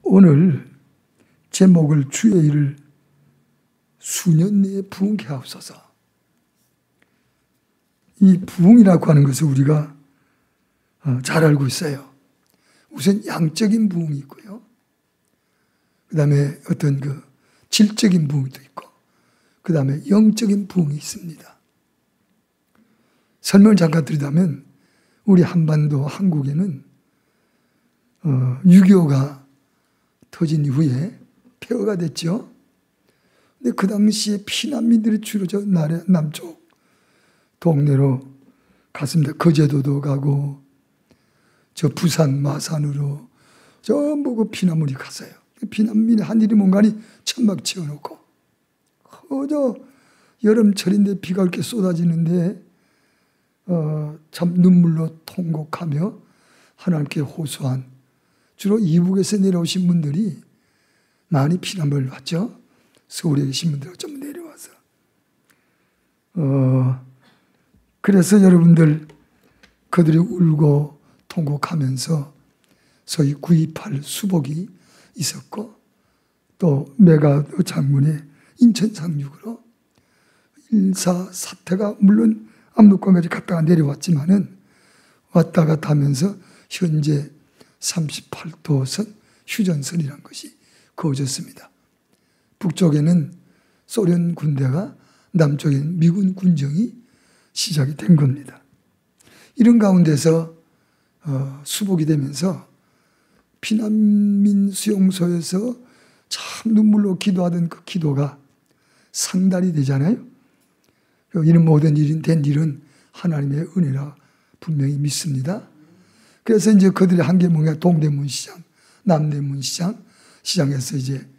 오늘 제목을 주의 일을 수년 내에 부흥케 하옵소서. 이 부흥이라고 하는 것을 우리가 잘 알고 있어요. 우선 양적인 부흥이 있고요. 그 다음에 어떤 질적인 부흥도 있고, 그 다음에 영적인 부흥이 있습니다. 설명을 잠깐 드리자면, 우리 한반도 한국에는 6.25가 터진 이후에 폐허가 됐죠. 근데 그 당시에 피난민들이 주로 저 남쪽 동네로 갔습니다. 거제도도 가고, 저 부산 마산으로 전부 그 피난민이 갔어요. 피난민이 한 일이 뭔가니 천막 치워놓고, 저 여름철인데 비가 이렇게 쏟아지는데 참 눈물로 통곡하며 하나님께 호소한, 주로 이북에서 내려오신 분들이 많이 피난을 왔죠. 서울에 계신 분들하고 좀 내려와서. 그래서 여러분들 그들이 울고 통곡하면서 소위 9.28 수복이 있었고, 또 메가 장군의 인천 상륙으로 1.4 사태가 물론 압록강까지 갔다가 내려왔지만은 왔다 갔다 하면서 현재 38도선 휴전선이라는 것이 그어졌습니다. 북쪽에는 소련 군대가, 남쪽에는 미군 군정이 시작이 된 겁니다. 이런 가운데서 수복이 되면서 피난민 수용소에서 참 눈물로 기도하던 그 기도가 상달이 되잖아요. 이런 모든 일이 된 일은 하나님의 은혜라 분명히 믿습니다. 그래서 이제 그들의 한 게 뭐냐, 동대문 시장, 남대문 시장, 시장에서 이제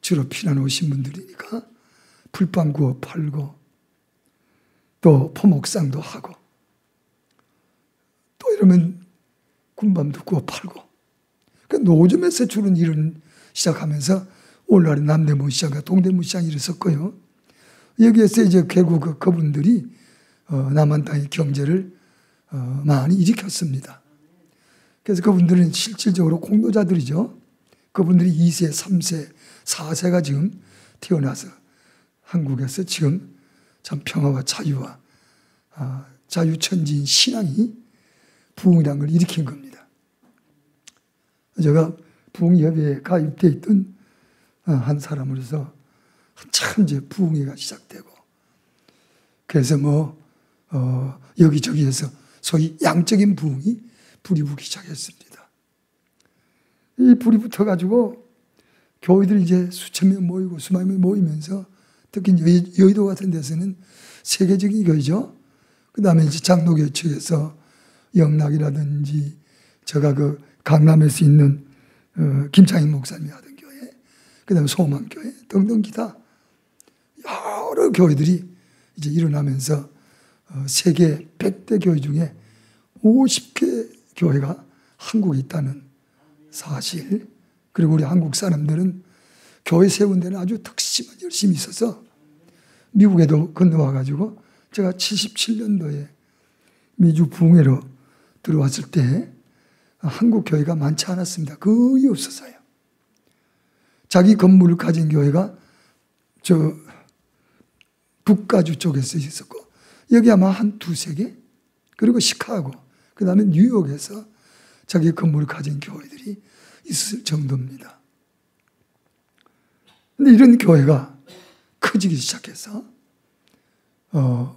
주로 피난 오신 분들이니까 불빵 구워 팔고, 또 포목상도 하고, 또 이러면 군밤도 구워 팔고, 그 노점에서 주로 일은 시작하면서 오늘날의 남대문 시장과 동대문 시장이 일었었고요. 여기에서 이제 결국 그분들이 남한 땅의 경제를 많이 일으켰습니다. 그래서 그분들은 실질적으로 공로자들이죠. 그분들이 2세, 3세, 4세가 지금 태어나서 한국에서 지금 참 평화와 자유와 자유천지인 신앙이 부흥이라는 걸 일으킨 겁니다. 제가 부흥협의회에 가입되어 있던 한 사람으로서 참 이제 부흥회가 시작되고, 그래서 여기저기에서 소위 양적인 부흥이 불이 붙기 시작했습니다. 이 불이 붙어가지고 교회들이 이제 수천 명 모이고 수만 명 모이면서, 특히 여의도 같은 데서는 세계적인 교회죠. 그 다음에 이제 장로교 측에서 영락이라든지, 제가 강남에서 있는 김창인 목사님이 하던 교회, 그 다음에 소망교회 등등 기타 여러 교회들이 이제 일어나면서 세계 100대 교회 중에 50개 교회가 한국에 있다는 사실, 그리고 우리 한국 사람들은 교회 세운 데는 아주 특심한 열심히 있어서 미국에도 건너와가지고, 제가 77년도에 미주 부흥회로 들어왔을 때 한국 교회가 많지 않았습니다. 거의 없었어요. 자기 건물을 가진 교회가 저 북가주 쪽에서 있었고, 여기 아마 한 두세 개, 그리고 시카고, 그 다음에 뉴욕에서 자기 건물을 가진 교회들이 있을 정도입니다. 근데 이런 교회가 커지기 시작해서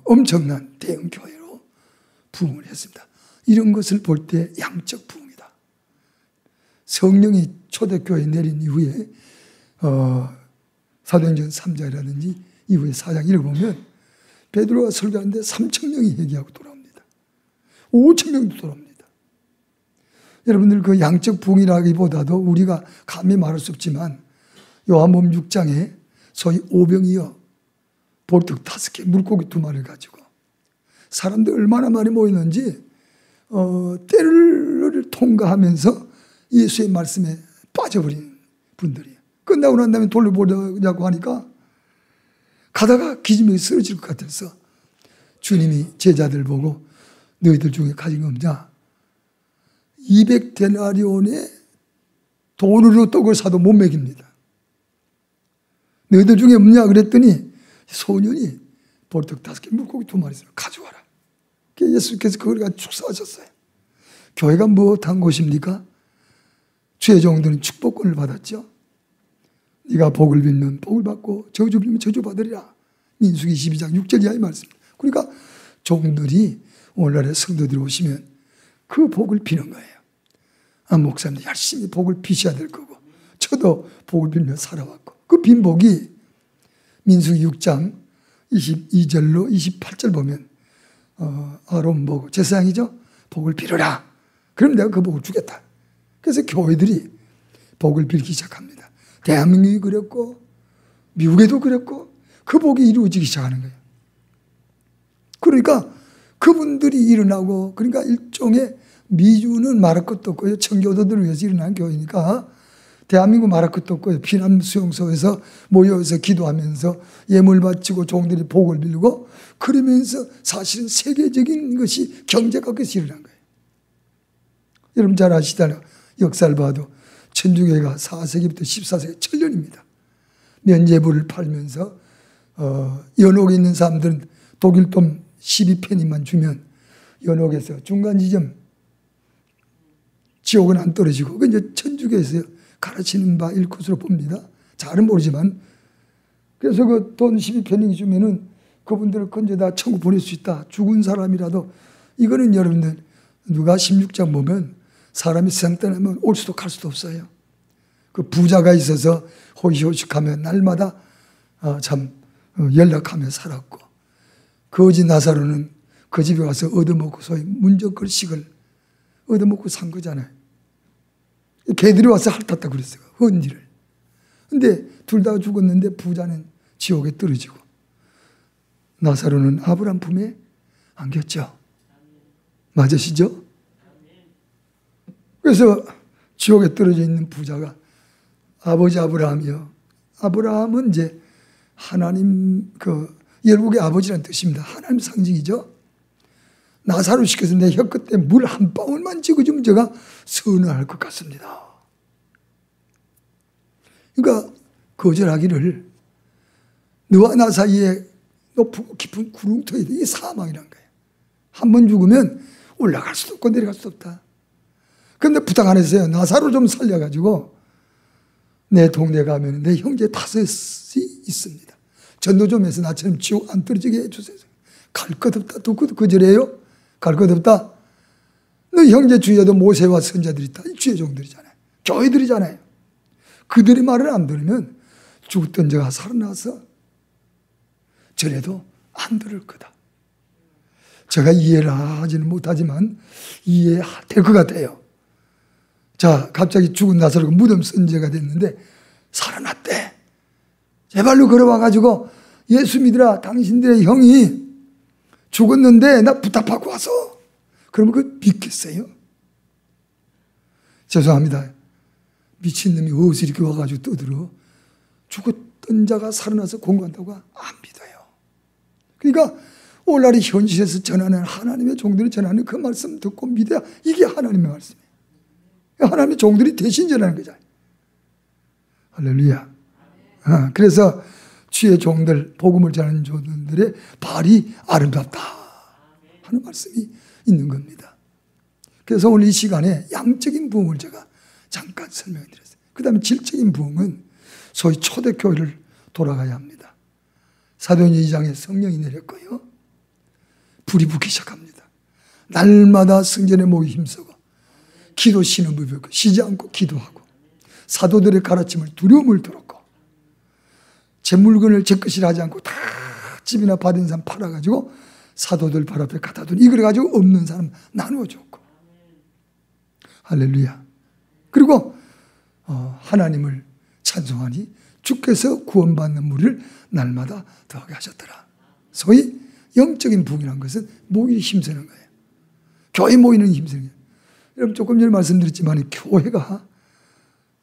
엄청난 대형 교회로 부흥을 했습니다. 이런 것을 볼 때 양적 부흥이다. 성령이 초대교회에 내린 이후에 사도행전 3장이라든지 이후에 4장 읽어보면 베드로가 설교하는데 3,000명이 회개하고 돌아옵니다. 5,000명도 돌아옵니다. 여러분들 그 양적 부흥이라기보다도 우리가 감히 말할 수 없지만, 요한복음 6장에 소위 오병이어 보르떡 5개, 물고기 2마리를 가지고 사람들 얼마나 많이 모였는지 때를 통과하면서 예수의 말씀에 빠져버린 분들이에요. 끝나고 난 다음에 돌려보자고 하니까 가다가 기지명이 쓰러질 것 같아서 주님이 제자들 보고 너희들 중에 가진 거 없냐? 200데나리온의 돈으로 떡을 사도 못 먹입니다. 너희들 중에 없냐 그랬더니 소년이 보리떡 5개, 물고기 2마리 있어요. 가져와라. 예수께서 그걸 가지고 축사하셨어요. 교회가 무엇한 곳입니까? 주의 종들은 축복권을 받았죠. 네가 복을 빌면 복을 받고 저주 빌면 저주 받으리라. 민수기 12장 6절 이하의 말씀입니다. 그러니까 종들이 오늘날에 성도들이 오시면 그 복을 비는 거예요. 목사님들 열심히 복을 비셔야 될 거고 저도 복을 빌며 살아왔고 그 빈 복이 민수기 6장 22절로 28절 보면 아론 보고 제사장이죠. 복을 빌어라. 그럼 내가 그 복을 주겠다. 그래서 교회들이 복을 빌기 시작합니다. 대한민국이 그랬고 미국에도 그랬고 그 복이 이루어지기 시작하는 거예요. 그러니까 그분들이 일어나고 그러니까 일종의 미주는 말할 것도 없고요. 청교도들을 위해서 일어난 교회니까 대한민국 말할 것도 없고요. 피난 수용소에서 모여서 기도하면서 예물 바치고 종들이 복을 빌고 그러면서 사실은 세계적인 것이 경제가 그것이 일어난 거예요. 여러분 잘 아시잖아요. 역사를 봐도 천주교회가 4세기부터 14세기 천년입니다. 면제부를 팔면서 연옥에 있는 사람들은 독일 돈 12페니만 주면 연옥에서 중간 지점 지옥은 안 떨어지고 그 이제 천주교에서 가르치는 바일 것으로 봅니다. 잘은 모르지만 그래서 그 돈 12페니 주면은 그분들을 건져 다 천국 보낼 수 있다. 죽은 사람이라도 이거는 여러분들 누가 16장 보면 사람이 세상 떠나면 올 수도 갈 수도 없어요. 그 부자가 있어서 호시호식하며 날마다 참 연락하며 살았고 거지 나사로는 그 집에 와서 얻어먹고 소위 문적글식을 얻어먹고 산 거잖아요. 개들이 와서 핥았다 그랬어요. 헌일을. 근데 둘 다 죽었는데 부자는 지옥에 떨어지고 나사로는 아브라함 품에 안겼죠. 맞으시죠? 그래서 지옥에 떨어져 있는 부자가 아버지 아브라함이요. 아브라함은 이제 하나님 열국의 아버지라는 뜻입니다. 하나님 상징이죠. 나사로 시켜서 내 혀끝에 물 한 방울만 찍어주면 제가 선언할 것 같습니다. 그러니까 거절하기를 너와 나 사이에 높고 깊은 구름터에 이게 사망이란 거예요. 한 번 죽으면 올라갈 수도 없고 내려갈 수도 없다. 그런데 부탁 안 했어요. 나사로 좀 살려가지고 내 동네 가면 내 형제 5이 있습니다. 전도 좀 해서 나처럼 지옥 안 떨어지게 해주세요. 갈 것 없다. 듣고도 거절해요? 갈 것 없다. 너 형제 주위에도 모세와 선자들이 있다. 주의 종들이잖아요. 교회들이잖아요. 그들의 말을 안 들으면 죽었던 자가 살아나서 저래도 안 들을 거다. 제가 이해를 하지는 못하지만 이해될 것 같아요. 자, 갑자기 죽은 나사로가 무덤 선제가 됐는데 살아났대. 제발로 걸어와가지고 예수 믿으라. 당신들의 형이 죽었는데 나 부탁받고 와서. 그러면 그 믿겠어요? 죄송합니다. 미친놈이 어디서 이렇게 와가지고 떠들어. 죽었던 자가 살아나서 공부한다고 안 믿어요. 그러니까 오늘날의 현실에서 전하는 하나님의 종들이 전하는 그 말씀 듣고 믿어야 이게 하나님의 말씀이에요. 하나님의 종들이 대신 전하는 거잖아요. 할렐루야. 그래서 주의 종들, 복음을 전하는 종들의 발이 아름답다 하는 말씀이 있는 겁니다. 그래서 오늘 이 시간에 양적인 부흥을 제가 잠깐 설명해 드렸어요. 그 다음에 질적인 부흥은 소위 초대교회를 돌아가야 합니다. 사도행전 2장에 성령이 내렸고요. 불이 붙기 시작합니다. 날마다 성전에 모이 힘쓰고 기도 신음을 배우고 쉬지 않고 기도하고 사도들의 가르침을 두려움을 들었고 제 물건을 제 것이라 하지 않고 다 집이나 받은 사람 팔아가지고 사도들 발 앞에 갖다 두니 이걸 가지고 없는 사람 나누어 줬고 할렐루야. 그리고 하나님을 찬송하니 주께서 구원받는 무리를 날마다 더하게 하셨더라. 소위 영적인 부흥이라는 것은 모이기 힘쓰는 거예요. 교회 모이는 힘쓰는 거예요. 여러분 조금 전에 말씀드렸지만 교회가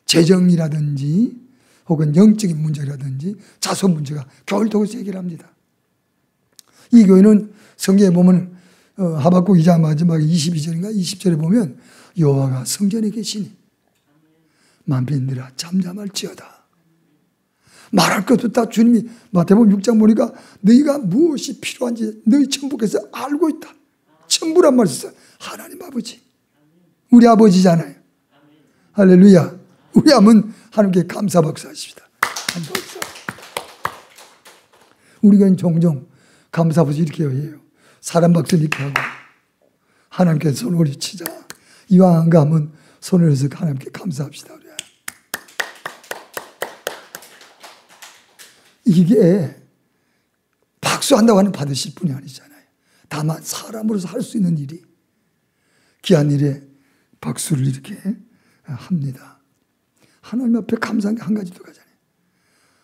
재정이라든지 혹은 영적인 문제라든지 자손 문제가 교회를 통해서 해결합니다. 이 교회는 성경에 보면 하박국 2장 마지막에 22절인가 20절에 보면 여호와가 성전에 계시니 만민들아 잠잠할지어다. 말할 것도 다 주님이 마태복음 6장 보니까 너희가 무엇이 필요한지 너희 천부께서 알고 있다. 천부란 말을 써요. 하나님 아버지. 우리 아버지잖아요. 할렐루야. 우리 한번 하나님께 감사 박수하십시다. 우리가 종종 감사 박수 이렇게 해요. 사람 박수 이렇게 하고 하나님께 손을 올리치자. 이왕 안 가면 손을 해서 하나님께 감사합시다. 그래. 이게 박수한다고 하는 받으실 분이 아니잖아요. 다만 사람으로서 할 수 있는 일이 귀한 일에 박수를 이렇게 합니다. 하나님 앞에 감사한 게 한 가지 더 가잖아요.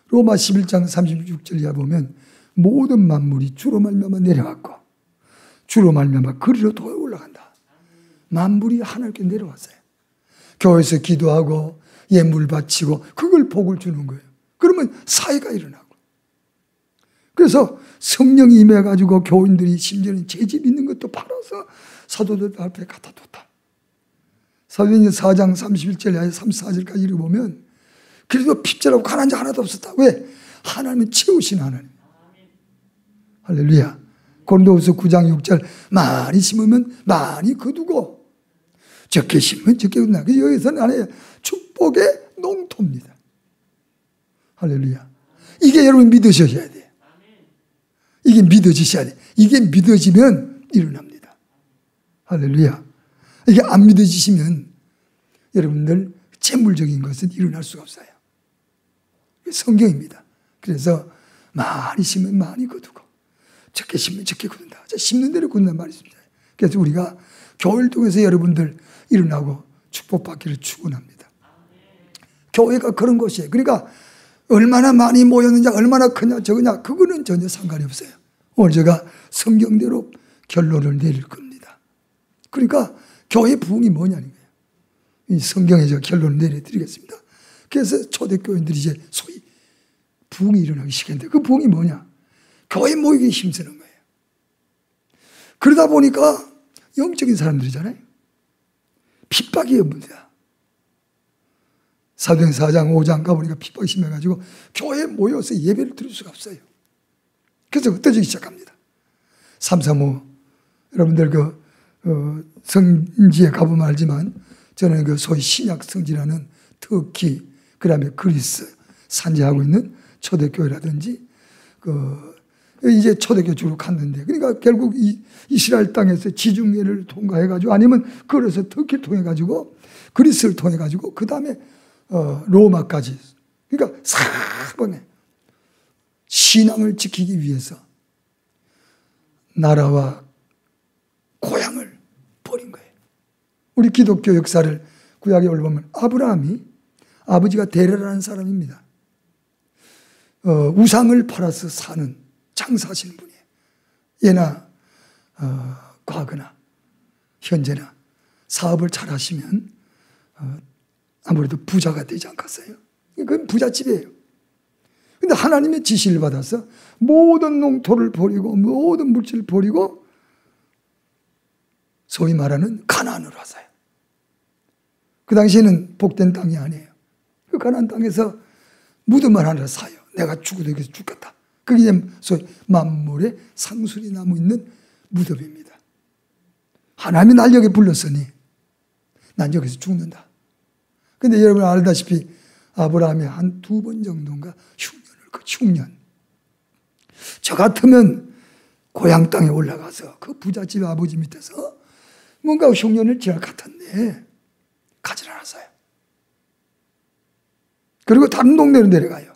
로마 11장 36절 이하 보면 모든 만물이 주로 말미암아 내려왔고 주로 말미암아 그리로 더 올라간다. 만물이 하나님께 내려왔어요. 교회에서 기도하고 예물 바치고 그걸 복을 주는 거예요. 그러면 사회가 일어나고. 그래서 성령이 임해가지고 교인들이 심지어는 죄집 있는 것도 팔아서 사도들 앞에 갖다 뒀다. 사도행전 4장 31절 34절까지 읽어보면 그래도 핍절하고 가난한 자 하나도 없었다. 왜? 하나님은 채우신 하나님. 할렐루야. 고린도후서 9장 6절 많이 심으면 많이 거두고 적게 심으면 적게 거둔다. 여기서는 하나의 축복의 농토입니다. 할렐루야. 이게 여러분 믿으셔야 돼요. 이게 믿어지셔야 돼요. 이게 믿어지면 일어납니다. 할렐루야. 이게 안 믿어지시면 여러분들 재물적인 것은 일어날 수가 없어요. 성경입니다. 그래서 많이 심으면 많이 거두고 적게 심으면 적게 거둔다. 심는 대로 거둔단 말이 있습니다. 그래서 우리가 교회를 통해서 여러분들 일어나고 축복받기를 축원합니다. 교회가 그런 곳이에요. 그러니까 얼마나 많이 모였느냐 얼마나 크냐 적으냐 그거는 전혀 상관이 없어요. 오늘 제가 성경대로 결론을 내릴 겁니다. 그러니까 교회 부흥이 뭐냐는 거예요. 이 성경에 제가 결론을 내려드리겠습니다. 그래서 초대교인들이 이제 소위 부흥이 일어나기 시작했는데 그 부흥이 뭐냐? 교회 모이기 힘쓰는 거예요. 그러다 보니까 영적인 사람들이잖아요. 핍박이 없습니다. 사도행 4장 5장 가보니까 핍박이 심해가지고 교회에 모여서 예배를 드릴 수가 없어요. 그래서 흩어지기 시작합니다. 335 여러분들 성지에 가보면 알지만 저는 그 소위 신약 성지라는 터키 그 다음에 그리스 산지하고 있는 초대교회라든지 이제 초대교회 쪽으로 갔는데 그러니까 결국 이스라엘 땅에서 지중해를 통과해가지고 아니면 그래서 터키를 통해가지고 그리스를 통해가지고 그 다음에 로마까지 그러니까 사방에 신앙을 지키기 위해서 나라와 고향을 버린 거예요. 우리 기독교 역사를 구약에 올라보면 아브라함이 아버지가 데레라는 사람입니다. 우상을 팔아서 사는 장사하시는 분이에요. 예나 과거나 현재나 사업을 잘 하시면 아무래도 부자가 되지 않겠어요? 그건 부잣집이에요. 근데 하나님의 지시를 받아서 모든 농토를 버리고 모든 물질을 버리고 소위 말하는 가나안으로 왔어요. 그 당시에는 복된 땅이 아니에요. 그 가나안 땅에서 무덤을 하나 사요. 내가 죽어도 여기서 죽겠다. 그게 소위 만물의 상술이 남아 있는 무덤입니다. 하나님이 날 여기 불렀으니 난 여기서 죽는다. 근데 여러분 알다시피 아브라함이 한 2번 정도인가 흉년. 저 같으면 고향 땅에 올라가서 그 부잣집 아버지 밑에서 뭔가 흉년을 지날 것 같은데 가지 않았어요. 그리고 다른 동네로 내려가요.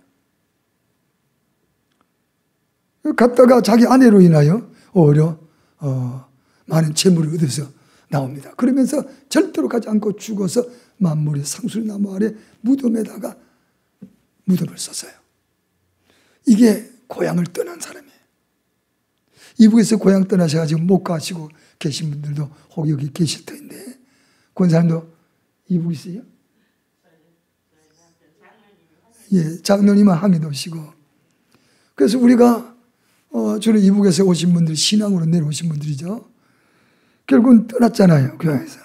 갔다가 자기 아내로 인하여 오히려 많은 재물을 얻어서 나옵니다. 그러면서 절대로 가지 않고 죽어서 만물의 상술나무 아래 무덤에다가 무덤을 썼어요. 이게 고향을 떠난 사람이에요. 이북에서 고향 떠나셔가지고 못 가시고 계신 분들도 혹 여기 계실 텐데 그런 사람도 이북 있어요? 예, 장로님은 항해도 오시고 그래서 우리가 주로 이북에서 오신 분들 신앙으로 내려오신 분들이죠. 결국은 떠났잖아요. 교회에서.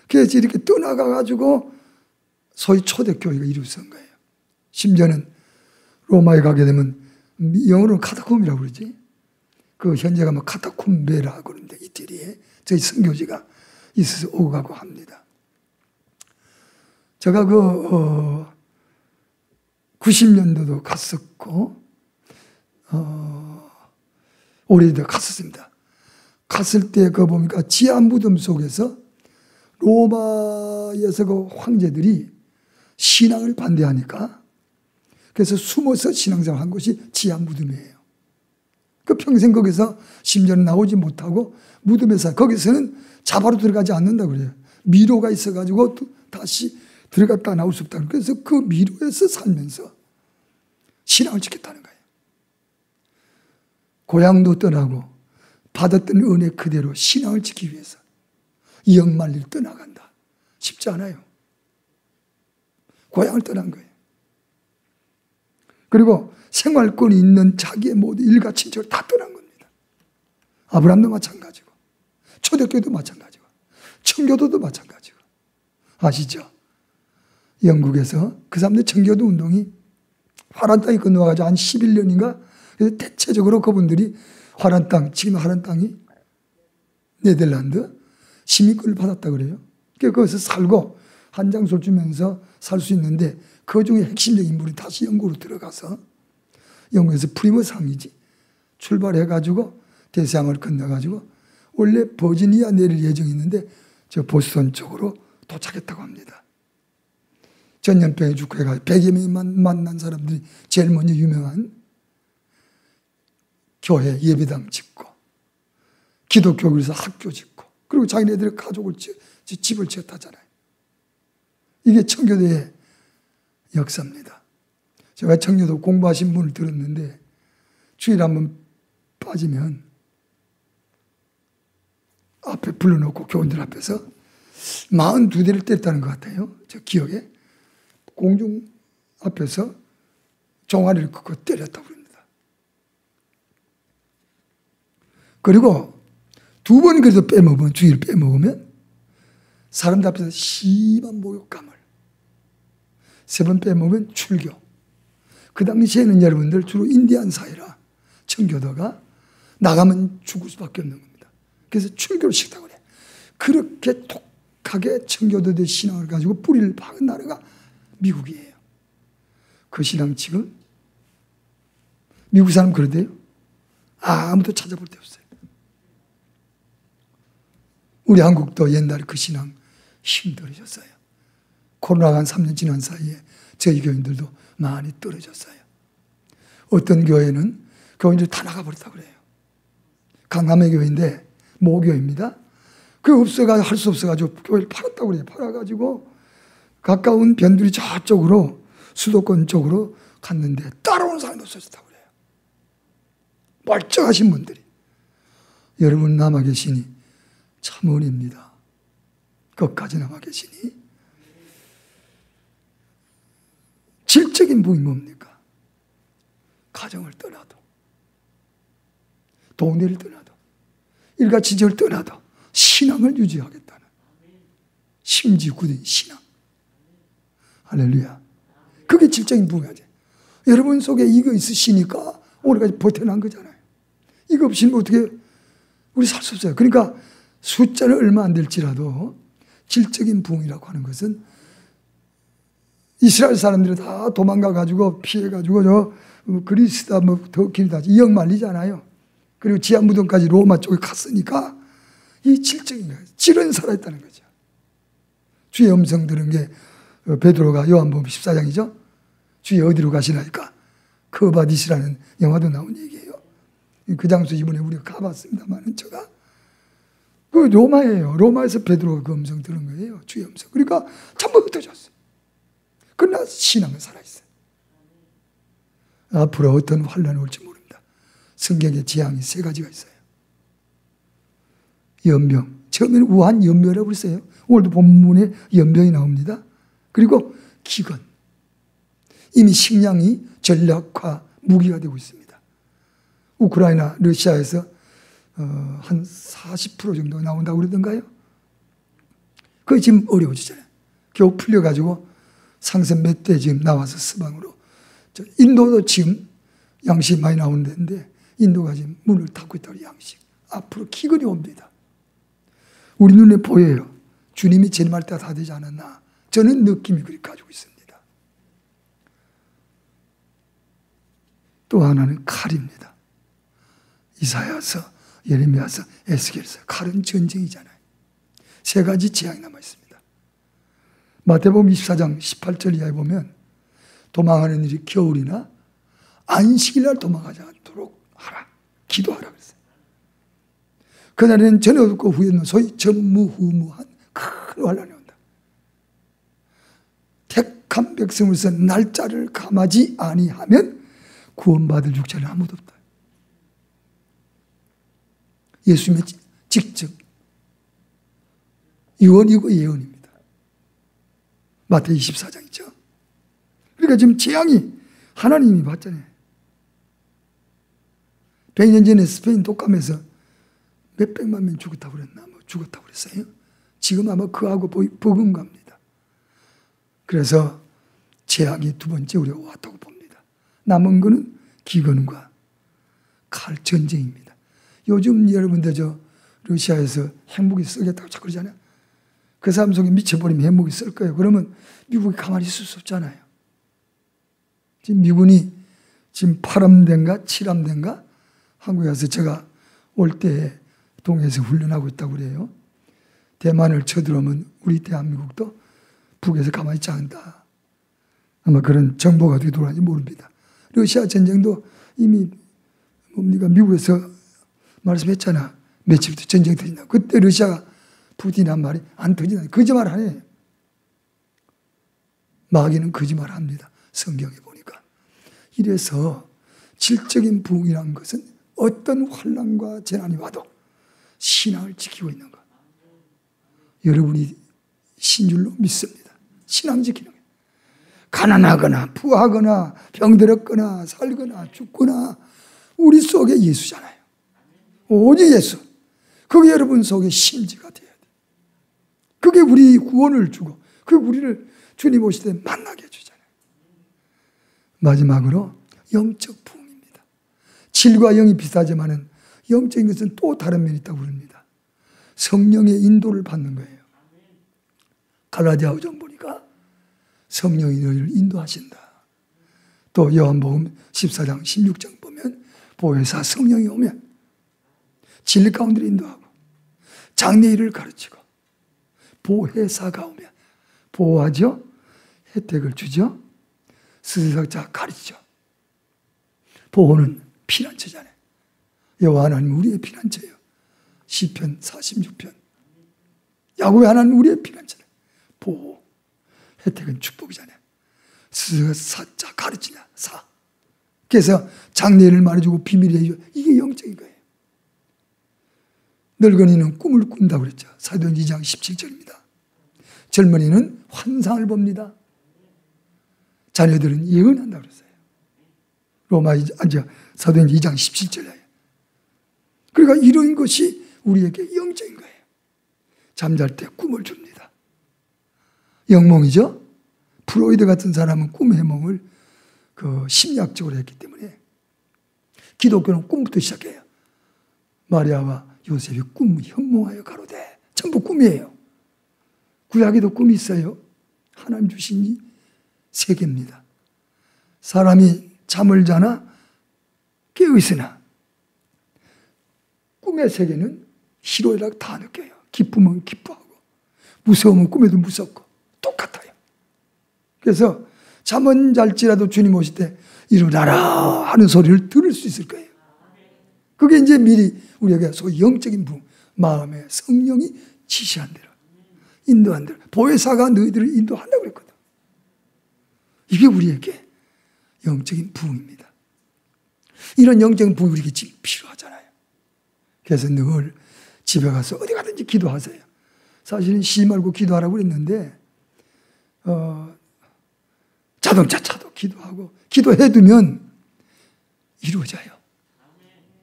그래서 이렇게 떠나가가지고 소위 초대교회가 이루어진 거예요. 심지어는 로마에 가게 되면 영어로는 카타콤이라고 그러지. 그 현재가 뭐 카타콤베라 그러는데 이태리에 저희 선교지가 있어서 오고 가고 합니다. 제가 90년도도 갔었고 올해도 갔었습니다. 갔을 때 그 보니까 지하 무덤 속에서 로마에서 그 황제들이 신앙을 반대하니까 그래서 숨어서 신앙생활 한 곳이 지하 무덤이에요. 그 평생 거기서 심지어는 나오지 못하고 무덤에서 거기서는 자바로 들어가지 않는다 그래요. 미로가 있어가지고 다시 들어갔다 나올 수 없다. 그래서 그 미로에서 살면서 신앙을 지켰다는 거예요. 고향도 떠나고 받았던 은혜 그대로 신앙을 지키기 위해서 이 영만리를 떠나간다. 쉽지 않아요. 고향을 떠난 거예요. 그리고 생활권이 있는 자기의 모든 일가 친척을 다 떠난 겁니다. 아브라함도 마찬가지고 초대교회도 마찬가지고 청교도도 마찬가지고 아시죠? 영국에서 그 사람들 청교도 운동이 화란 땅이 건너가지고 한 11년인가 그래서 대체적으로 그분들이 화란 땅, 지금 화란 땅이 네덜란드 시민권을 받았다 그래요. 그래서 거기서 살고 한 장소를 주면서 살 수 있는데 그 중에 핵심적인 인물이 다시 영국으로 들어가서 영국에서 프리머상이지 출발해가지고 대서양을 건너가지고 원래 버지니아 내릴 예정이 있는데 저 보스턴 쪽으로 도착했다고 합니다. 전염병에 죽고 해가지고 100여 명이 만난 사람들이 제일 먼저 유명한 교회 예배당 짓고 기독교에서 학교 짓고 그리고 자기네들의 가족을 집을 지었다잖아요. 이게 청교도의 역사입니다. 제가 청교도 공부하신 분을 들었는데 주일 한번 빠지면 앞에 불러놓고 교원들 앞에서 42대를 때렸다는 것 같아요. 저 기억에. 공중 앞에서 종아리를 긋고 때렸다고 합니다. 그리고 두 번 그래도 빼먹으면, 주일 빼먹으면 사람들 앞에서 심한 모욕감을, 세 번 빼먹으면 출교. 그 당시에는 여러분들 주로 인디안 사회라 청교도가 나가면 죽을 수밖에 없는 겁니다. 그래서 출교를 시켰다고 그래요. 그렇게 독하게 청교도의 신앙을 가지고 뿌리를 박은 나라가 미국이에요. 그 신앙 지금 미국 사람 그러대요. 아무도 찾아볼 데 없어요. 우리 한국도 옛날에 그 신앙 힘들어졌어요. 코로나가 한 3년 지난 사이에 저희 교인들도 많이 떨어졌어요. 어떤 교회는 교인들이 다 나가버렸다고 그래요. 강남의 교회인데 모교입니다. 그 없어가지고 할 수 없어가지고 교회를 팔았다고 그래요. 팔아가지고 가까운 변두리 저쪽으로 수도권 쪽으로 갔는데 따라오는 사람도 없어졌다고 그래요. 멀쩡하신 분들이. 여러분 남아 계시니 참 은혜입니다. 끝까지 남아 계시니. 질적인 부분이 뭡니까? 가정을 떠나도 동네를 떠나도 일가지지를 떠나도 신앙을 유지하겠다는 심지 굳은 신앙. 할렐루야. 그게 질적인 부분이지. 여러분 속에 이거 있으시니까 오늘까지 버텨난 거잖아요. 이거 없이는 어떻게 우리 살 수 없어요. 그러니까 숫자는 얼마 안 될지라도 질적인 부흥이라고 하는 것은 이스라엘 사람들이 다 도망가가지고 피해가지고 저 그리스다 뭐 터키다 이역 말리잖아요. 그리고 지하 무덤까지 로마 쪽에 갔으니까 이 질적인 거예요. 질은 살아있다는 거죠. 주의 음성 들은 게 베드로가 요한복음 14장이죠. 주의 어디로 가시나이까? 크바디시라는 영화도 나온 얘기예요. 그 장소 이번에 우리가 가봤습니다만 제가 그 로마예요. 로마에서 베드로가 그 음성 들은 거예요. 주의 음성. 그러니까 전부 흩어졌어요. 그러나 신앙은 살아있어요. 앞으로 어떤 환란이 올지 모릅니다. 성경에 지향이 세 가지가 있어요. 연병. 처음에는 우한 연병이라고 그랬어요. 오늘도 본문에 연병이 나옵니다. 그리고 기근. 이미 식량이 전략화 무기가 되고 있습니다. 우크라이나, 러시아에서 한 40% 정도 나온다고 그러던가요? 그게 지금 어려워지잖아요. 겨우 풀려가지고 상선 몇 대 지금 나와서 서방으로. 인도도 지금 양식이 많이 나오는 데인데 인도가 지금 문을 닫고 있다고 양식. 앞으로 기근이 옵니다. 우리 눈에 보여요. 주님이 재림할 때가 다 되지 않았나. 저는 느낌이 그렇게 가지고 있습니다. 또 하나는 칼입니다. 이사야서, 예레미야서, 에스겔서. 칼은 전쟁이잖아요. 세 가지 재앙이 남아 있습니다. 마태복음 24장 18절 이하에 보면 도망하는 일이 겨울이나 안식일날 도망하지 않도록 하라. 기도하라 그랬어요. 그날에는 전에 없고 후에 없는 소위 전무후무한 큰 환란이 온다. 택한 백성으로서 날짜를 감하지 아니하면 구원받을 육체는 아무도 없다. 예수님의 직접 유언이고 예언입니다. 마태 24장이죠. 그러니까 지금 재앙이 하나님이 봤잖아요. 100년 전에 스페인 독감에서 몇백만 명 죽었다고 그랬나? 뭐 죽었다고 그랬어요. 지금 아마 그하고 버금갑니다. 그래서 재앙이 두 번째 우리가 왔다고 봅니다. 남은 거는 기근과 칼 전쟁입니다. 요즘 여러분들 러시아에서 핵무기 쓰겠다고 자꾸 그러잖아요. 그 사람 속에 미쳐버리면 핵무기 쓸 거예요. 그러면 미국이 가만히 있을 수 없잖아요. 지금 미군이 지금 8함대인가 7함대인가 한국에 와서 제가 올 때 동해에서 훈련하고 있다고 그래요. 대만을 쳐들어오면 우리 대한민국도 북에서 가만히 있지 않는다. 아마 그런 정보가 어떻게 돌아가는지 모릅니다. 러시아 전쟁도 이미 뭡니까 미국에서 말씀했잖아. 며칠부터 전쟁 터진다. 그때 러시아가 푸틴이 한 말이 안 터진다. 거짓말 하네. 마귀는 거짓말 합니다. 성경에 보니까. 이래서 질적인 부흥이라는 것은 어떤 환난과 재난이 와도 신앙을 지키고 있는 것. 여러분이 신줄로 믿습니다. 신앙 지키는 거예요. 가난하거나 부하거나 병들었거나 살거나 죽거나 우리 속에 예수잖아요. 오직 예수. 그게 여러분 속에 심지가 돼야 돼. 그게 우리 구원을 주고 그게 우리를 주님 오실 때 만나게 해주잖아요. 마지막으로 영적 부흥입니다. 질과 영이 비슷하지만은 영적인 것은 또 다른 면이 있다고 부릅니다. 성령의 인도를 받는 거예요. 갈라디아 5장 보니까 성령이 너희를 인도하신다. 또 요한복음 14장 16장 보면 보혜사 성령이 오면 진리 가운데 인도하고 장래일을 가르치고 보혜사가 오면 보호하죠. 혜택을 주죠. 스승자 가르치죠. 보호는 피난처잖아요. 여호와 하나님 우리의 피난처예요. 시편 46편. 야곱의 하나님 우리의 피난처예요. 보호. 혜택은 축복이잖아요. 스승자 가르치냐 사. 그래서 장래를 말해주고 비밀을 해주고 이게 영적인 거예요. 늙은이는 꿈을 꾼다고 그랬죠. 사도행 2장 17절입니다. 젊은이는 환상을 봅니다. 자녀들은 예언한다고 그랬어요. 사도행 2장 17절이에요. 그러니까 이런 것이 우리에게 영적인 거예요. 잠잘 때 꿈을 줍니다. 영몽이죠. 프로이드 같은 사람은 꿈 해몽을 심리학적으로 했기 때문에 기독교는 꿈부터 시작해요. 마리아와 요셉이 꿈 현몽하여 가로되 전부 꿈이에요. 구약에도 꿈이 있어요. 하나님 주신 이 세계입니다. 사람이 잠을 자나 깨어있으나 꿈의 세계는 희로애락 다 느껴요. 기쁨은 기뻐하고 무서움은 꿈에도 무섭고 똑같아요. 그래서 잠은 잘지라도 주님 오실 때 일어나라 하는 소리를 들을 수 있을 거예요. 그게 이제 미리 우리에게 소위 영적인 부흥, 마음의 성령이 지시한 대로 인도한 대로 보혜사가 너희들을 인도한다고 그랬거든. 이게 우리에게 영적인 부흥입니다. 이런 영적인 부흥이 우리에게 지금 필요하잖아요. 그래서 늘 집에 가서 어디 가든지 기도하세요. 사실은 쉬지 말고 기도하라고 그랬는데 자동차 차도 기도하고 기도해두면 이루어져요.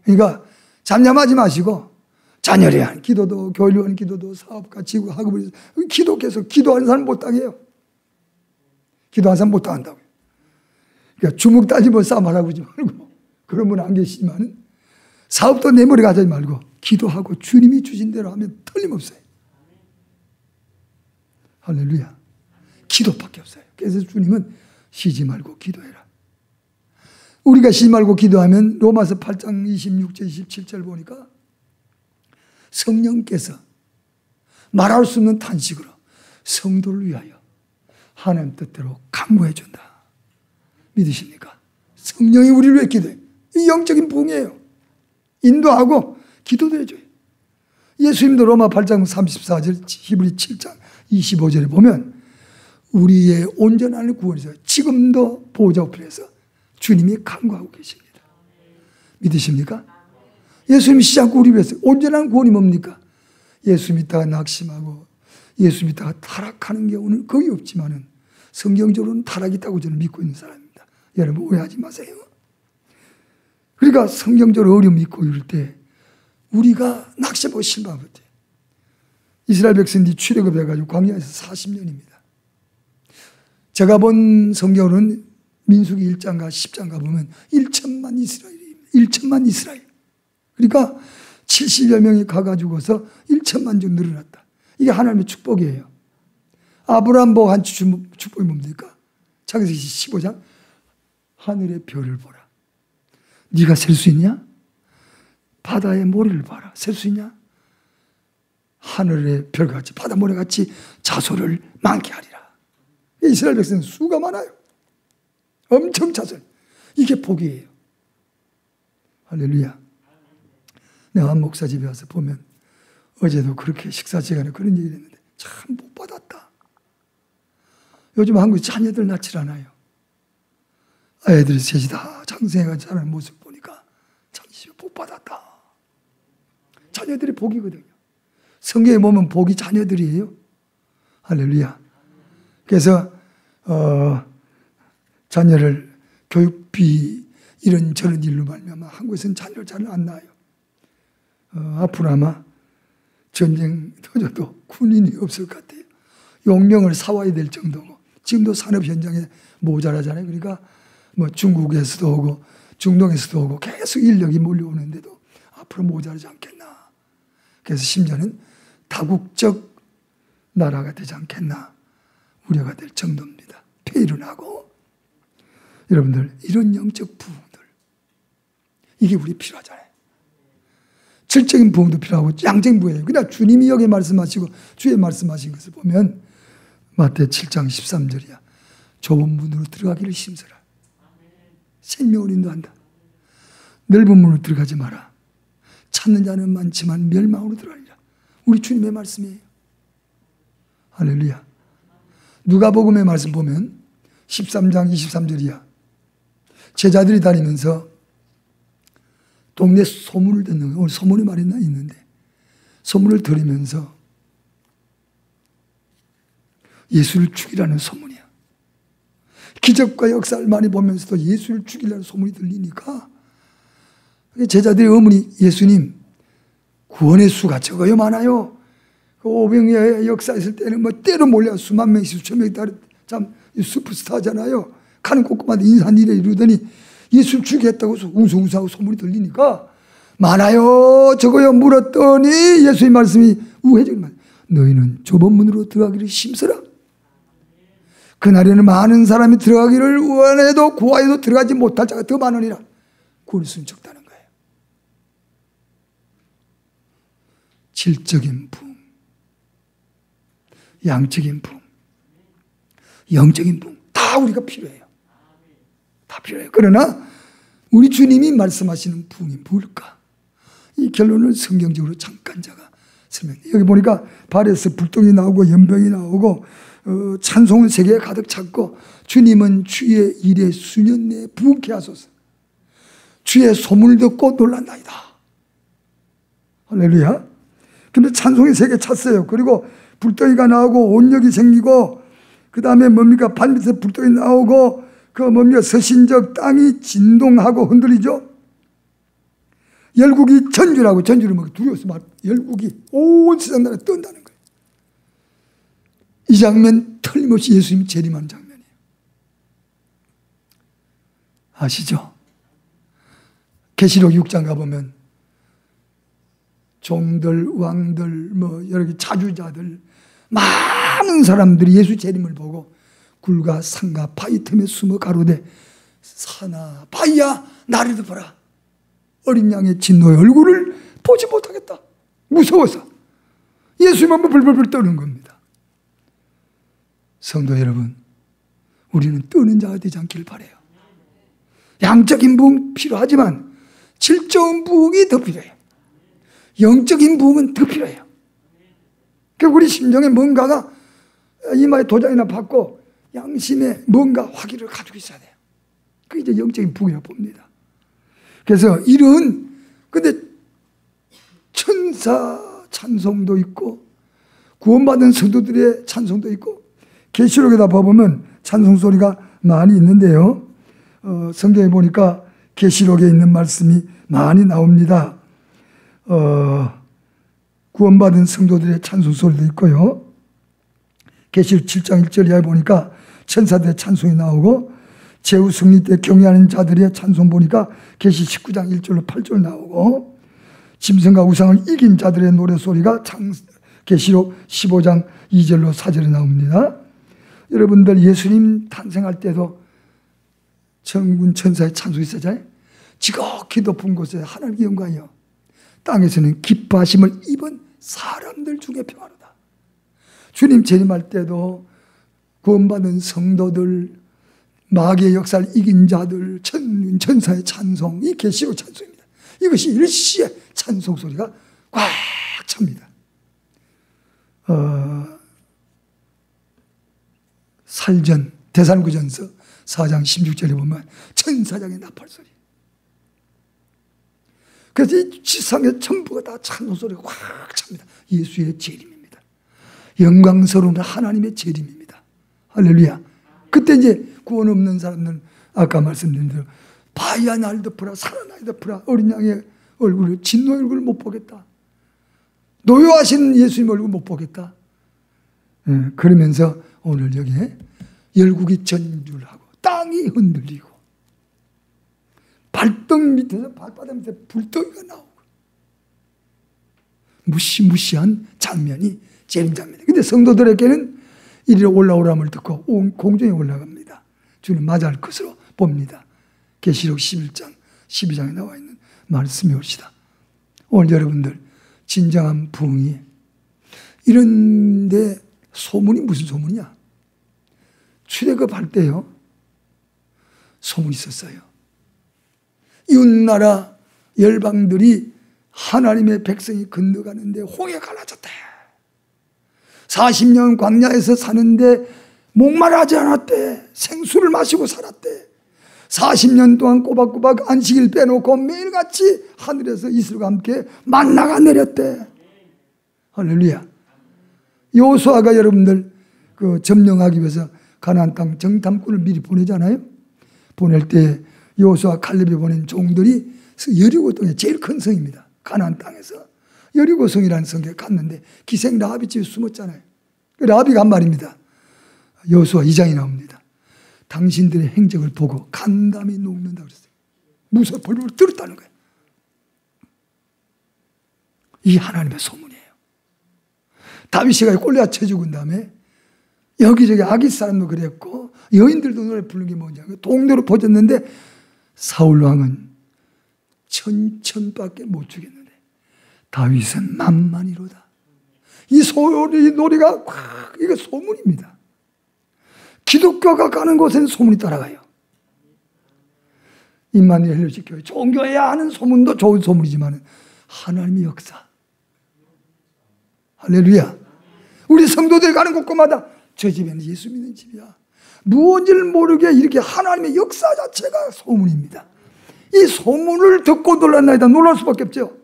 그러니까 잠잠하지 마시고 자녀를 위한 기도도 교회를 위한 기도도 사업가 지구 학업을 위해서 기도 계속 기도하는 사람 못 당해요. 기도한 사람 못 한다고요. 그러니까 주먹 따지면 싸움하라고 하지 말고, 그런 분 안 계시지만 사업도 내 머리가 하지 말고 기도하고 주님이 주신 대로 하면 틀림없어요. 할렐루야. 기도밖에 없어요. 그래서 주님은 쉬지 말고 기도해라. 우리가 쉬지 말고 기도하면 로마서 8장 26절 27절 보니까 성령께서 말할 수 없는 탄식으로 성도를 위하여 하나님 뜻대로 간구해 준다. 믿으십니까? 성령이 우리를 위해 기도해. 이 영적인 부흥이에요. 인도하고 기도도 해줘요. 예수님도 로마 8장 34절, 히브리 7장 25절에 보면 우리의 온전한 구원에서 지금도 보호자 앞에서 주님이 간구하고 계십니다. 믿으십니까? 예수님이 시작하고 우리 위해서 온전한 구원이 뭡니까? 예수 믿다가 낙심하고 예수 믿다가 타락하는 경우는 거의 없지만은 성경적으로는 타락이 있다고 저는 믿고 있는 사람입니다. 여러분 오해하지 마세요. 그러니까 성경적으로 어려움이 있고 이럴 때 우리가 낙심하고 실망할 때 이스라엘 백성들이 출애굽해 가지고 광야에서 40년입니다. 제가 본 성경은 민수기 1장과 10장가 보면 1천만 이스라엘입니다. 1천만 이스라엘. 그러니까 70여 명이 가가지고서 1천만 좀 늘어났다. 이게 하나님의 축복이에요. 아브라함 보고 한 축복이 뭡니까? 창세기 15장 하늘의 별을 보라. 네가 셀 수 있냐? 바다의 모래를 봐라. 셀 수 있냐? 하늘의 별같이 바다 모래같이 자손을 많게 하리라. 이스라엘 백성은 수가 많아요. 엄청 자손. 이게 복이에요. 할렐루야. 내가 한 목사 집에 와서 보면 어제도 그렇게 식사 시간에 그런 얘기를 했는데 참 복 받았다. 요즘 한국 자녀들 낳질 않아요. 아이들이 셋이 다 장생해가 자라는 모습 보니까 참 복 받았다. 자녀들이 복이거든요. 성경에 보면 복이 자녀들이에요. 할렐루야. 그래서 자녀를 교육비 이런저런 일로 말미암아 한국에서는 자녀를 잘 안 낳아요. 앞으로 아마 전쟁 터져도 군인이 없을 것 같아요. 용병을 사와야 될 정도고 지금도 산업 현장에 모자라잖아요. 그러니까 뭐 중국에서도 오고 중동에서도 오고 계속 인력이 몰려오는데도 앞으로 모자라지 않겠나. 그래서 심지어는 다국적 나라가 되지 않겠나 우려가 될 정도입니다. 폐일은 하고 여러분들 이런 영적 부흥들 이게 우리 필요하잖아요. 질적인 부흥도 필요하고 양적인 부흥이에요. 그러나 주님이 여기 말씀하시고 주의 말씀하신 것을 보면 마태 7장 13절이야. 좁은 문으로 들어가기를 힘쓰라. 생명을 인도한다. 넓은 문으로 들어가지 마라. 찾는 자는 많지만 멸망으로 들어가리라. 우리 주님의 말씀이에요. 할렐루야. 누가복음의 말씀 보면 13장 23절이야. 제자들이 다니면서 동네 소문을 듣는 거예요. 오늘 소문이 말이나 있는데 소문을 들으면서 예수를 죽이라는 소문이야. 기적과 역사를 많이 보면서도 예수를 죽이라는 소문이 들리니까 제자들의 어머니 예수님 구원의 수가 적어요 많아요. 500의 역사 있을 때는 뭐 때로 몰려 수만 명씩 수천 명이 참 슈퍼스타잖아요. 가는 곳곳마다 인사한 일에 이루더니 예수를 죽이겠다고 웅성웅성하고 소문이 들리니까 많아요 적어요 물었더니 예수의 말씀이 우회적인 말 너희는 좁은 문으로 들어가기를 힘쓰라. 그날에는 많은 사람이 들어가기를 원해도 구하여도 들어가지 못할 자가 더 많으니라. 구원이 순적다는 거예요. 질적인 부흥, 양적인 부흥, 영적인 부흥 다 우리가 필요해요. 다 필요해요. 그러나 우리 주님이 말씀하시는 부흥이 뭘까? 이 결론을 성경적으로 잠깐 제가 설명해요. 여기 보니까 발에서 불똥이 나오고 연병이 나오고 찬송은 세계에 가득 찼고 주님은 주의 일에 수년 내에 부흥케 하소서. 주의 소문을 듣고 놀란다이다. 할렐루야. 근데 찬송이 세계에 찼어요. 그리고 불덩이가 나오고 온역이 생기고 그 다음에 뭡니까 발밑에서 불똥이 나오고 그 뭡니까 서신적 땅이 진동하고 흔들리죠. 열국이 전주를 막 두려워서 막 열국이 온 세상 나라에 떤다는 거예요. 이 장면 틀림없이 예수님이 재림하는 장면이에요. 아시죠? 계시록 6장 가보면 종들, 왕들, 여러 개 자주자들, 많은 사람들이 예수 재림을 보고 굴과 상과 바위 틈에 숨어 가로되 사나 바위야 나를 덮어라. 어린 양의 진노의 얼굴을 보지 못하겠다. 무서워서 예수님만 불불불 떠는 겁니다. 성도 여러분, 우리는 떠는 자가 되지 않기를 바라요. 양적인 부흥 필요하지만 질적인 부흥이 더 필요해요. 영적인 부흥은 더 필요해요. 그러니까 우리 심정에 뭔가가 이마에 도장이나 받고 양심에 뭔가 화기를 가지고 있어야 돼요. 그게 이제 영적인 부흥이라고 봅니다. 그래서 근데 천사 찬송도 있고 구원받은 성도들의 찬송도 있고 계시록에다 보면 찬송 소리가 많이 있는데요. 성경에 보니까 계시록에 있는 말씀이 많이 나옵니다. 구원받은 성도들의 찬송 소리도 있고요. 계시록 7장 1절 이하에 보니까 천사들의 찬송이 나오고 제후 승리 때 경외하는 자들의 찬송 보니까 계시 19장 1절로 8절 나오고 짐승과 우상을 이긴 자들의 노래소리가 계시록 15장 2절로 4절에 나옵니다. 여러분들 예수님 탄생할 때도 천군 천사의 찬송이 있었잖아요. 지극히 높은 곳에 하늘의 영광이요 땅에서는 기뻐하심을 입은 사람들 중에 평화로다. 주님 재림할 때도 구원받은 성도들, 마귀의 역사를 이긴 자들, 천사의 찬송, 이 계시록 찬송입니다. 이것이 일시에 찬송 소리가 꽉 찹니다. 살전 데살로니가전서 4장 16절에 보면 천사장의 나팔 소리. 그래서 이 지상의 전부가 다 찬송 소리가 확 찹니다. 예수의 재림입니다. 영광스러운 하나님의 재림입니다. 할렐루야. 그때 이제 구원 없는 사람들은 아까 말씀드린 대로 바위야 날 덮어라, 사나 날 덮어라, 어린 양의 얼굴을, 진노의 얼굴을 못 보겠다. 노여하신 예수님 얼굴 못 보겠다. 그러면서 오늘 여기에 열국이 전율을 하고 땅이 흔들리고 발등 밑에서 발바닥 밑에 불덩이가 나오고 무시무시한 장면이 재림 장면이에요. 근데 성도들에게는 이리로 올라오람을 듣고 온 공중에 올라갑니다. 주님 맞이할 것으로 봅니다. 계시록 11장 12장에 나와 있는 말씀이 옳시다. 오늘 여러분들 진정한 부흥이 이런데 소문이 무슨 소문이야? 출애굽할 때요 소문이 있었어요. 이웃나라 열방들이 하나님의 백성이 건너가는데 홍해가 갈라졌다. 40년 광야에서 사는데 목마르지 않았대. 생수를 마시고 살았대. 40년 동안 꼬박꼬박 안식일 빼놓고 매일같이 하늘에서 이슬과 함께 만나가 내렸대. 할렐루야. 여호수아가 여러분들 점령하기 위해서 가나안 땅 정탐꾼을 미리 보내잖아요. 보낼 때 여호수아 칼렙이 보낸 종들이 여리고 땅에 제일 큰 성입니다. 가나안 땅에서 여리고 성이라는 성에 갔는데 기생 라합이 집에 숨었잖아요. 라합이가 한 말입니다. 여호수아 2장이 나옵니다. 당신들의 행적을 보고 간담이 녹는다 그랬어요. 무서워 벌벌 떨었다는 거예요. 이 하나님의 소문이에요. 다윗이가 골리앗 쳐 죽은 다음에 여기저기 아기 사람도 그랬고 여인들도 노래 부르는 게 뭔지 알고 동료로 퍼졌는데 사울 왕은 천천밖에 못 죽였는데 다윗은 만만이로다. 이 소리 노래가 이거 소문입니다. 기독교가 가는 곳에는 소문이 따라가요. 임마누엘 헬로시 교회 좋은 교회야 하는 소문도 좋은 소문이지만 하나님의 역사. 할렐루야. 우리 성도들 가는 곳곳마다 저 집에는 예수 믿는 집이야. 무언지를 모르게 이렇게 하나님의 역사 자체가 소문입니다. 이 소문을 듣고 놀랐나이다. 놀랄 수밖에 없죠.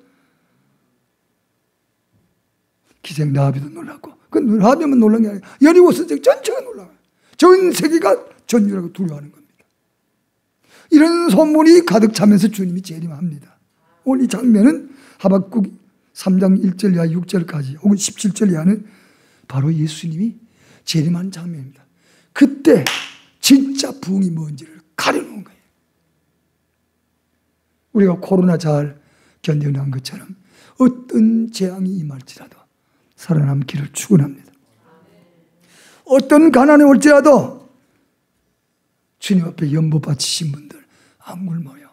기생 라합이도 놀랐고 그 라합이면 놀란 게 아니라 여리고 선생 전체가 놀라요. 전 세계가 전율하고 두려워하는 겁니다. 이런 소문이 가득 차면서 주님이 재림합니다. 오늘 이 장면은 하박국 3장 1절 이하 6절까지 혹은 17절 이하는 바로 예수님이 재림한 장면입니다. 그때 진짜 부흥이 뭔지를 가려놓은 거예요. 우리가 코로나 잘 견뎌낸 것처럼 어떤 재앙이 임할지라도 살아남기를 축원합니다. 어떤 가난이 올지라도 주님 앞에 연보 바치신 분들 안 굶어요.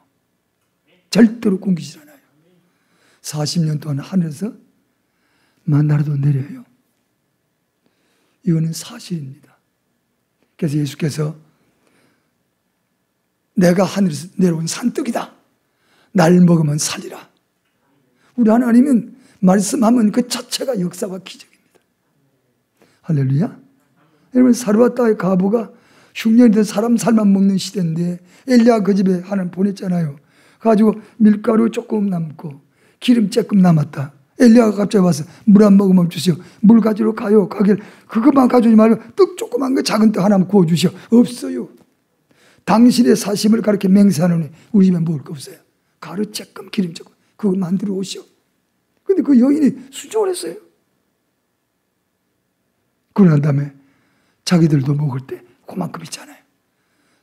절대로 굶기지 않아요. 40년 동안 하늘에서 만나라도 내려요. 이거는 사실입니다. 그래서 예수께서 내가 하늘에서 내려온 산떡이다. 날 먹으면 살리라. 우리 하나님은 말씀하면 그 자체가 역사와 기적입니다. 할렐루야. 여러분, 사르밧다의 과부가 흉년이 된 사람 살만 먹는 시대인데 엘리야 그 집에 하나님 보냈잖아요. 가지고 밀가루 조금 남고 기름 조금 남았다. 엘리야가 갑자기 와서 물 한 모금 주시오. 물 가지러 가요. 가길 그것만 가져오지 말고 떡 조그만 거 작은 떡 하나만 구워 주시오. 없어요. 당신의 사심을 가르쳐 맹세하노니 우리 집에 먹을 거 없어요. 가루 조금 기름 조금 그거 만들어 오시오. 근데 그 여인이 수정을 했어요. 그러고 난 다음에 자기들도 먹을 때 그만큼 있잖아요.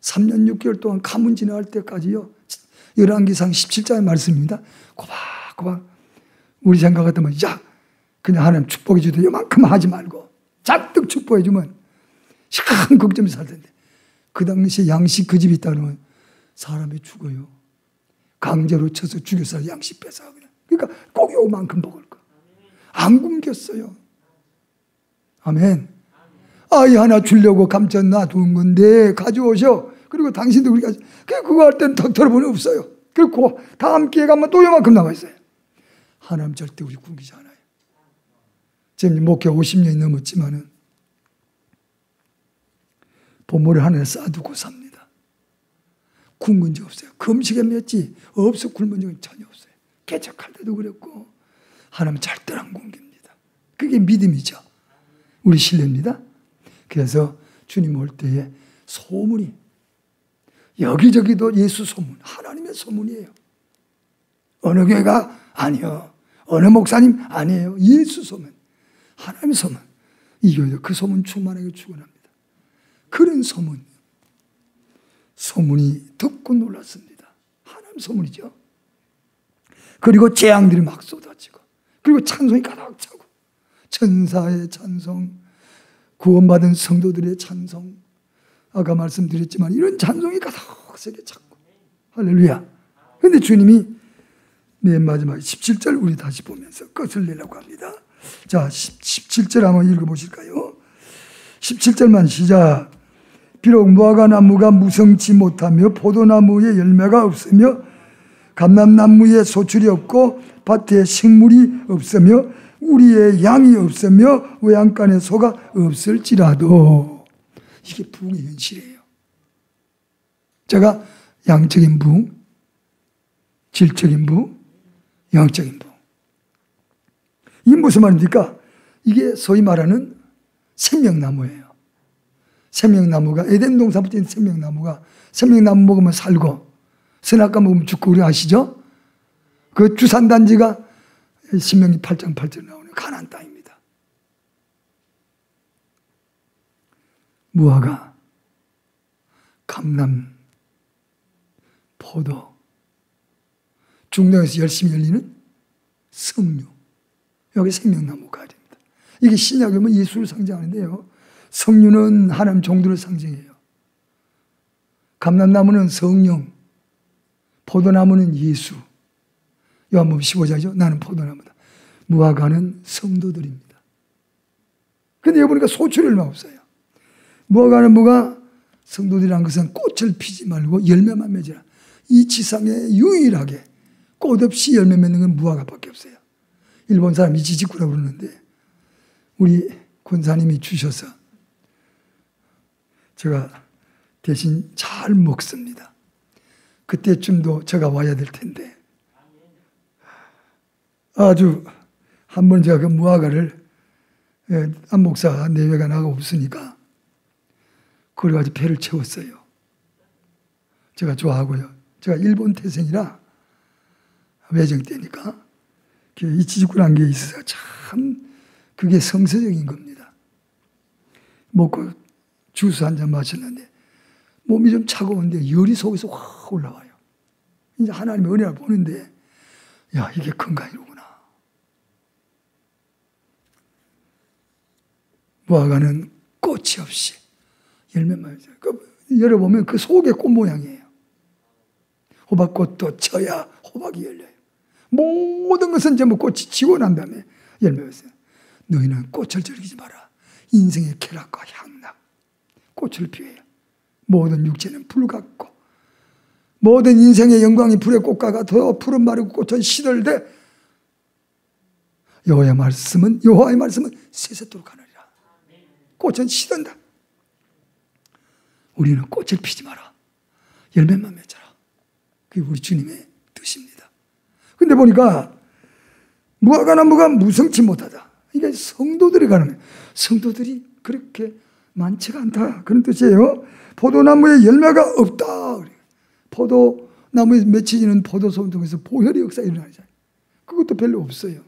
3년 6개월 동안 가문 지나갈 때까지요. 열왕기상 17장의 말씀입니다. 고박고박 우리 생각 같으면 야 그냥 하나님 축복해 주도 이만큼 하지 말고 잔뜩 축복해 주면 참 걱정이 살 텐데 그 당시에 양식 그 집이 있다 그러면 사람이 죽어요. 강제로 쳐서 죽여서 양식 뺏어. 그러니까 꼭 요만큼 먹을 거. 안 굶겼어요. 아멘. 아이 하나 주려고 감춰 놔둔 건데 가져오셔. 그리고 당신도 우리가 그거 할 때는 턱 털어보니 없어요. 그리고 다음 기회 가면 또 요만큼 남아 있어요. 하나님 절대 우리 굶기지 않아요. 지금 목회 50년이 넘었지만은 보물을 하나에 쌓아두고 삽니다. 굶은 적 없어요. 금식에 맺지 없어 굶은 적은 전혀 없어요. 개척할 때도 그랬고 하나님 절대로 안 굶깁니다. 그게 믿음이죠. 우리 신뢰입니다. 그래서 주님 올 때에 소문이 여기저기도 예수 소문, 하나님의 소문이에요. 어느 교회가 아니요. 어느 목사님 아니에요. 예수 소문, 하나님의 소문. 이 교회도 그 소문 충만하게 축원합니다. 그런 소문이 듣고 놀랐습니다. 하나님 소문이죠. 그리고 재앙들이 막 쏟아지고 그리고 찬송이 가득 차고 천사의 찬송, 구원받은 성도들의 찬송, 아까 말씀드렸지만 이런 찬송이 가득하게 찾고 할렐루야. 그런데 주님이 맨 마지막에 17절 우리 다시 보면서 끝을 내려고 합니다. 자, 17절 한번 읽어보실까요? 17절만 시작. 비록 무화과 나무가 무성치 못하며 포도나무에 열매가 없으며 감람나무에 소출이 없고 밭에 식물이 없으며 우리의 양이 없으며 외양간에 소가 없을지라도 이게 부흥의 현실이에요. 제가 양적인 부흥, 질적인 부흥, 영적인 부흥. 이게 무슨 말입니까? 이게 소위 말하는 생명나무예요. 생명나무가 에덴 동산부터 있는 생명나무가 생명나무 먹으면 살고 선악과 먹으면 죽고 우리 아시죠? 그 주산단지가 신명기 8장 8절에 나오는 가나안 땅입니다. 무화과, 감람, 포도, 중동에서 열심히 열리는 석류, 여기 생명나무가 됩니다. 이게 신약에 보면 예수를 상징하는데요. 석류는 하나님 종들을 상징해요. 감람나무는 성령, 포도나무는 예수. 요한복음 15장이죠. 나는 포도나무다. 무화과는 성도들입니다. 그런데 여기 보니까 소출이 얼마 없어요. 무화과는 뭐가 성도들이란 것은 꽃을 피지 말고 열매만 맺으라. 이 지상에 유일하게 꽃 없이 열매 맺는 건 무화과밖에 없어요. 일본 사람 이치지쿠라고 그러는데 우리 권사님이 주셔서 제가 대신 잘 먹습니다. 그때쯤도 제가 와야 될 텐데 아주 한 번 제가 그 무화과를 안 목사 내외가 나가 없으니까 그래가지고 배를 채웠어요. 제가 좋아하고요. 제가 일본 태생이라 외정 때니까 이치지쿠라는 게 있어서 참 그게 성서적인 겁니다. 먹고 주스 한 잔 마셨는데 몸이 좀 차가운데 열이 속에서 확 올라와요. 이제 하나님의 은혜를 보는데, 야, 이게 건강이로구나. 무화과는 꽃이 없이 열매만 있어요. 열어보면 그 속에 꽃 모양이에요. 호박꽃도 쳐야 호박이 열려요. 모든 것은 전부 꽃이 지고 난 다음에 열매가 있어요. 너희는 꽃을 즐기지 마라. 인생의 쾌락과 향락, 꽃을 피워요. 모든 육체는 불 같고 모든 인생의 영광이 불의 꽃과 같아요. 푸른 마르고 꽃은 시들되 여호와의 말씀은 세세토록 하느니라. 꽃은 시든다. 우리는 꽃을 피지 마라. 열매만 맺어라. 그게 우리 주님의 뜻입니다. 근데 보니까 무화과나무가 무성치 못하다. 이게 성도들이 가는 거예요. 성도들이 그렇게 많지가 않다. 그런 뜻이에요. 포도나무에 열매가 없다. 포도나무에 맺혀지는 포도솜 통해서 보혈의 역사가 일어나잖아요. 그것도 별로 없어요.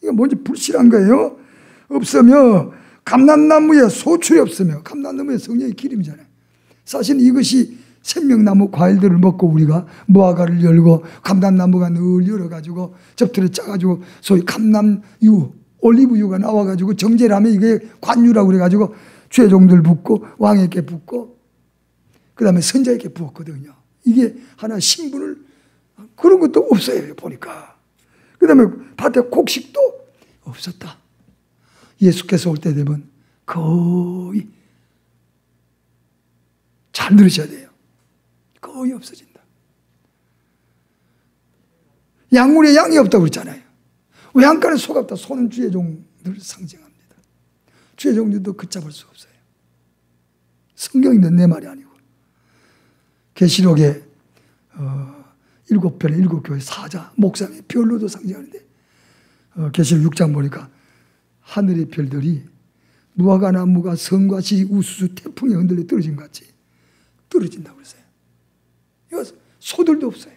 이게 뭔지 불실한 거예요. 없으며 감람나무에 소출이 없으며, 감람나무에 성령의 기름이잖아요. 사실 이것이 생명나무 과일들을 먹고 우리가 무화과를 열고 감람나무가 늘 열어가지고 접들에 짜가지고 소위 감람유, 올리브유가 나와가지고 정제를 하면 이게 관유라고 그래가지고 죄종들 붓고 왕에게 붓고 그 다음에 선자에게 부었거든요. 이게 하나 신분을, 그런 것도 없어요 보니까. 그 다음에 밭에 곡식도 없었다. 예수께서 올 때 되면 거의, 잘 들으셔야 돼요, 거의 없어진다. 양물에 양이 없다고 그랬잖아요. 외양간에 소가 없다. 소는 주의 종들을 상징합니다. 주의 종들도 걷잡을 수 없어요. 성경인데 내 말이 아니고. 계시록에 7편의 7교회 사자, 목상의 별로도 상징하는데, 계시록 6장 보니까 하늘의 별들이 무화과나무가 성과 시 우수수 태풍에 흔들려 떨어진 것 같이 떨어진다고 그랬어요. 이거 소들도 없어요.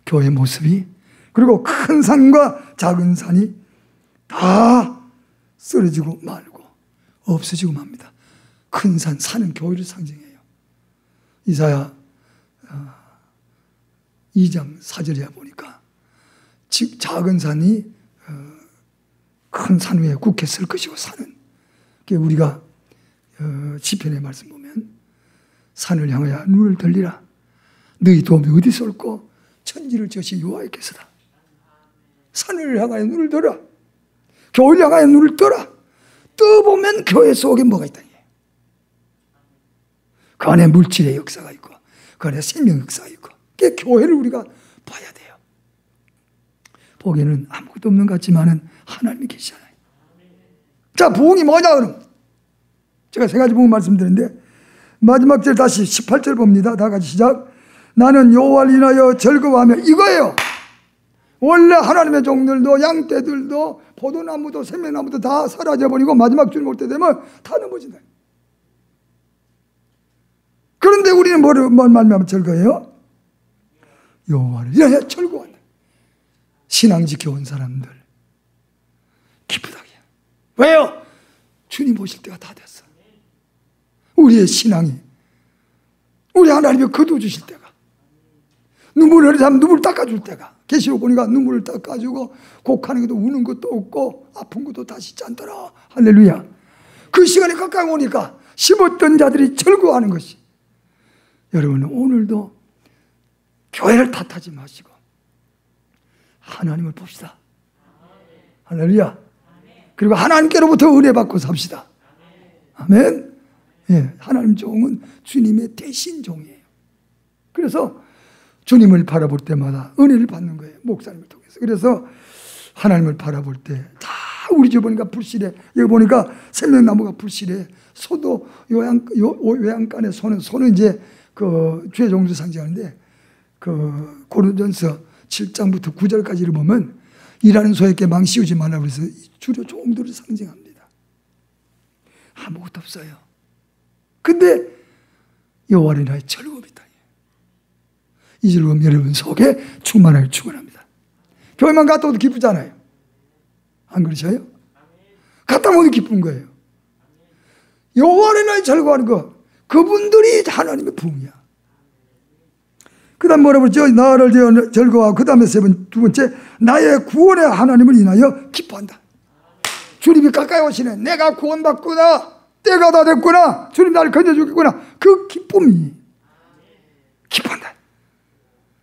교회 모습이, 그리고 큰 산과 작은 산이 다 쓰러지고 말고 없어지고 맙니다. 큰 산, 산은 교회를 상징해요. 이사야 2장 4절에 보니까 작은 산이 큰 산 위에 굳게 설 것이고, 산은 우리가 시편의 말씀 보면 산을 향하여 눈을 들리라. 너희 도움이 어디서 올꼬? 천지를 지으신 여호와께서다. 산을 향하여 눈을 들어. 교회를 향하여 눈을 떠라. 떠보면 교회 속에 뭐가 있다. 그 안에 물질의 역사가 있고 그 안에 생명 역사가 있고, 그 교회를 우리가 봐야 돼요. 보기에는 아무것도 없는 것 같지만은 하나님이 계시잖아요. 자, 부흥이 뭐냐 그럼? 제가 세 가지 부흥 말씀드렸는데, 마지막 절 다시 18절 봅니다. 다 같이 시작. 나는 여호와를 인하여 즐거워하며, 이거예요. 원래 하나님의 종들도 양떼들도 포도나무도 생명나무도 다 사라져버리고 마지막 주님 올 때 되면 다 넘어진다. 그런데 우리는 뭘 말미암아 즐거워해요? 여호와를 인하여 즐거워한다. 신앙 지켜온 사람들 기쁘다. 왜요? 주님 오실 때가 다 됐어. 우리의 신앙이, 우리 하나님이 거두어주실 때가, 눈물 흘리는 사람 눈물 닦아줄 때가, 계시록 보니까 눈물을 닦아주고 곡하는 것도 우는 것도 없고 아픈 것도 다시 짠더라. 할렐루야. 그 시간이 가까이 오니까 심었던 자들이 즐거워하는 것이, 여러분은 오늘도 교회를 탓하지 마시고 하나님을 봅시다. 할렐루야. 그리고 하나님께로부터 은혜 받고 삽시다. 아멘. 예, 하나님 종은 주님의 대신 종이에요. 그래서 주님을 바라볼 때마다 은혜를 받는 거예요. 목사님을 통해서. 그래서 하나님을 바라볼 때 다 우리 집 보니까 불실해. 여기 보니까 생명나무가 불실해. 소도 외양간에 소는 이제 그 주의 종도 상징하는데, 그 고린도전서 7장부터 9절까지를 보면 일하는 소에게 망 씌우지 말라고 해서 주로 종들을 상징합니다. 아무것도 없어요. 근데 여호와를 인하여 즐거움이 있다. 이 즐거움 여러분 속에 충만하게 축원합니다. 교회만 갔다 오도 기쁘잖아요. 안 그러셔요? 갔다 오도 기쁜 거예요. 여호와를 인하여 즐거워하는 거, 그분들이 하나님의 부흥이야. 그 다음 뭐라고 그러죠? 나를 즐거워하고 그 다음에 두 번째 나의 구원의 하나님을 인하여 기뻐한다. 주님이 가까이 오시네. 내가 구원받구나. 때가 다 됐구나. 주님 나를 건져주겠구나. 그 기쁨이 기뻐한다.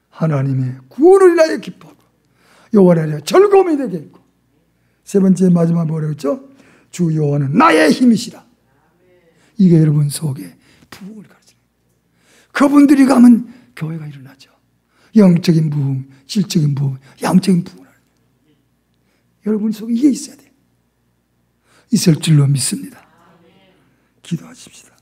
하나님의 구원을 인하여 기뻐하고 여호와를 인하여 즐거움이 되게 있고 세 번째 마지막 뭐라고 했죠? 주 여호와는 나의 힘이시라. 이게 여러분 속에 부흥을 가르쳐요. 그분들이 가면 교회가 일어나죠. 영적인 부흥, 질적인 부흥, 양적인 부흥을. 여러분 속에 이게 있어야 돼요. 있을 줄로 믿습니다. 기도하십시다.